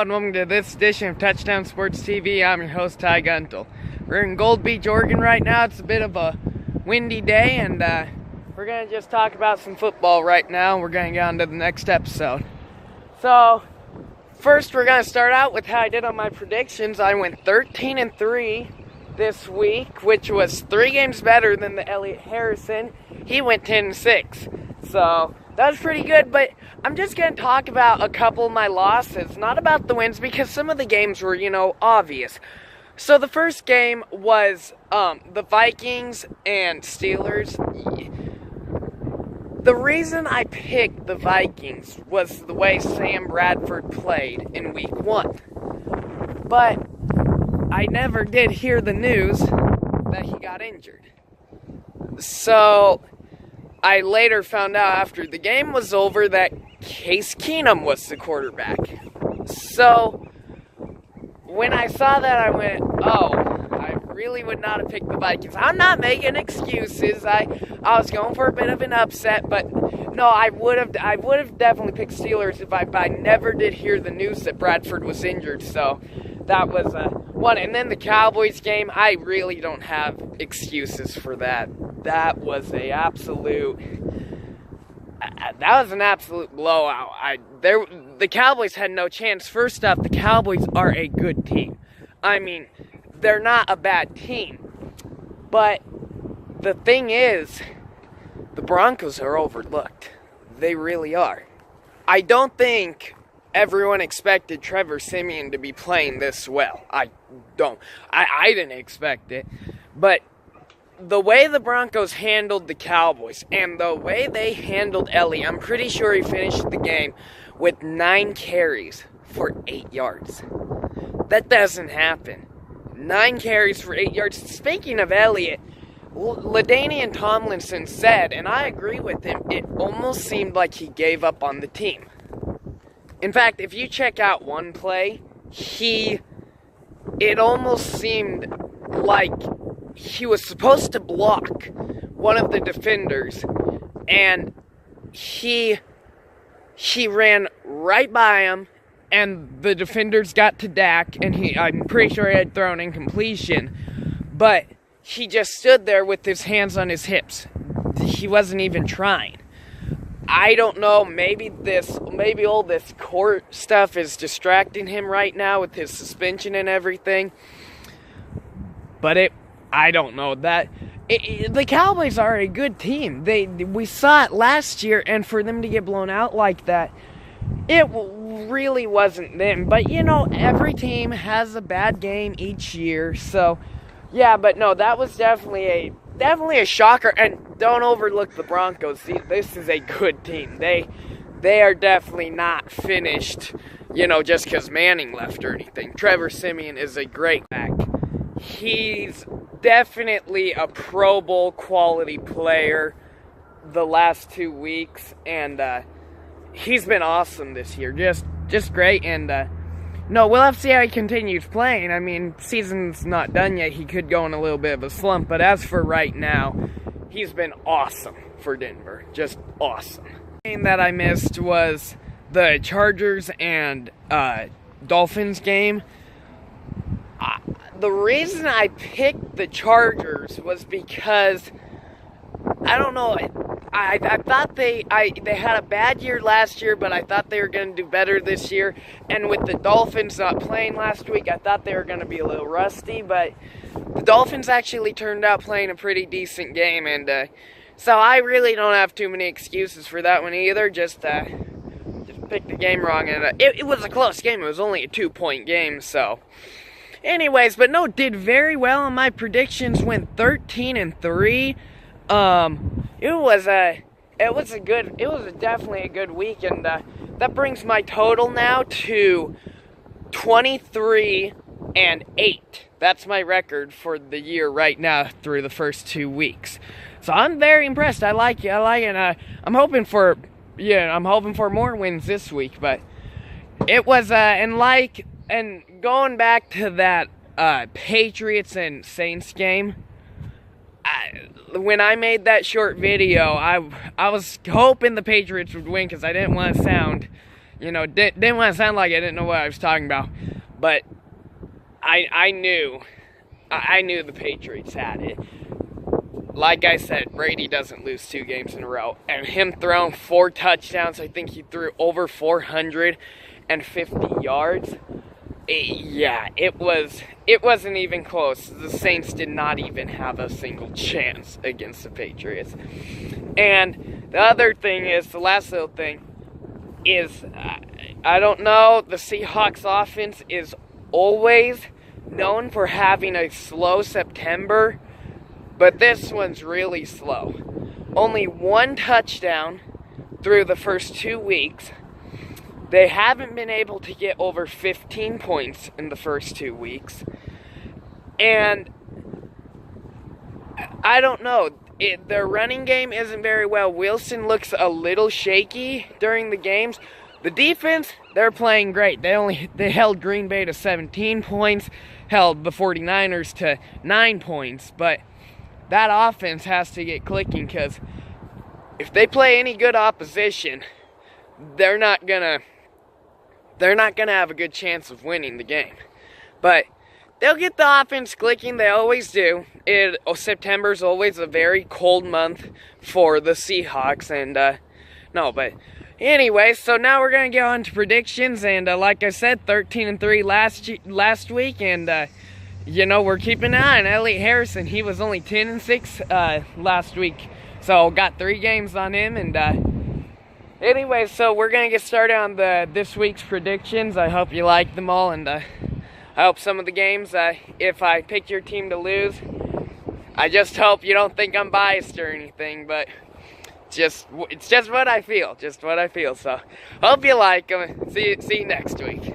and welcome to this edition of Touchdown Sports TV. I'm your host, Ty Guntel. We're in Gold Beach, Oregon right now. It's a bit of a windy day, and we're going to just talk about some football right now. We're going to get on to the next episode. So, first we're going to start out with how I did on my predictions. I went 13-3 this week, which was 3 games better than the Elliot Harrison. He went 10-6. So, that was pretty good, but I'm just going to talk about a couple of my losses, not about the wins, because some of the games were, obvious. So the first game was the Vikings and Steelers. The reason I picked the Vikings was the way Sam Bradford played in week 1. But I never did hear the news that he got injured. So I later found out after the game was over that Case Keenum was the quarterback. So when I saw that, I went, I really would not have picked the Vikings. I'm not making excuses. I was going for a bit of an upset, but no, I would have definitely picked Steelers if I never did hear the news that Bradford was injured. So that was one. And then the Cowboys game, I really don't have excuses for that. That was an absolute blowout. The Cowboys had no chance. First off, the Cowboys are a good team. I mean, they're not a bad team. But the thing is, the Broncos are overlooked. They really are. I don't think everyone expected Trevor Siemian to be playing this well. I didn't expect it. But the way the Broncos handled the Cowboys and the way they handled Ellie, I'm pretty sure he finished the game with 9 carries for 8 yards. That doesn't happen. 9 carries for 8 yards. Speaking of Elliott, LaDainian Tomlinson said, and I agree with him, it almost seemed like he gave up on the team. In fact, if you check out one play, it almost seemed like he was supposed to block one of the defenders, and he ran right by him, and the defenders got to Dak, and I'm pretty sure he had thrown incompletion, but he just stood there with his hands on his hips. He wasn't even trying. I don't know, maybe all this court stuff is distracting him right now with his suspension and everything, but I don't know that. The Cowboys are a good team. We saw it last year, and for them to get blown out like that, it really wasn't them. But, every team has a bad game each year. So, yeah, but no, that was definitely a shocker. And don't overlook the Broncos. See, this is a good team. They are definitely not finished, just because Manning left or anything. Trevor Siemian is a great back. He's definitely a Pro Bowl quality player the last 2 weeks, and he's been awesome this year, just great. And no, we'll have to see how he continues playing. I mean, season's not done yet. He could go in a little bit of a slump, but as for right now, he's been awesome for Denver, just awesome. The game that I missed was the Chargers and Dolphins game. The reason I picked the Chargers was because, I don't know, I thought they had a bad year last year, but I thought they were going to do better this year. And with the Dolphins not playing last week, I thought they were going to be a little rusty, but the Dolphins actually turned out playing a pretty decent game, and so I really don't have too many excuses for that one either. Just picked the game wrong, and it was a close game. It was only a 2-point game, so anyways, but no, did very well on my predictions. Went 13-3. It was definitely a good week, and that brings my total now to 23-8. That's my record for the year right now through the first 2 weeks. So I'm very impressed. I like it. I'm hoping for more wins this week, but it was and going back to that Patriots and Saints game, when I made that short video, I was hoping the Patriots would win because I didn't want to sound, didn't want to sound like I didn't know what I was talking about, but I knew the Patriots had it. Like I said, Brady doesn't lose 2 games in a row, and him throwing 4 touchdowns, I think he threw over 450 yards. It wasn't even close. The Saints did not even have a single chance against the Patriots. And the other thing is, the last little thing is, I don't know, the Seahawks offense is always known for having a slow September, but this one's really slow. Only 1 touchdown through the first 2 weeks. They haven't been able to get over 15 points in the first 2 weeks. And I don't know. Their running game isn't very well. Wilson looks a little shaky during the games. The defense, they're playing great. They held Green Bay to 17 points, held the 49ers to 9 points. But that offense has to get clicking, because if they play any good opposition, they're not gonna have a good chance of winning the game. But they'll get the offense clicking. They always do. September's always a very cold month for the Seahawks. And but anyway, so now we're gonna get on to predictions. And like I said, 13-3 last week. And we're keeping an eye on Elliott Harrison. He was only 10-6 last week, so got 3 games on him. And anyway, so we're going to get started on this week's predictions. I hope you like them all, and I hope some of the games, if I pick your team to lose, I just hope you don't think I'm biased or anything, but it's just what I feel, so hope you like them. See you next week.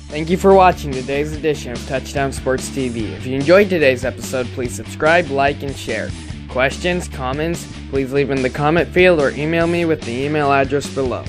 Thank you for watching today's edition of Touchdown Sports TV. If you enjoyed today's episode, please subscribe, like, and share. Questions, comments, please leave in the comment field or email me with the email address below.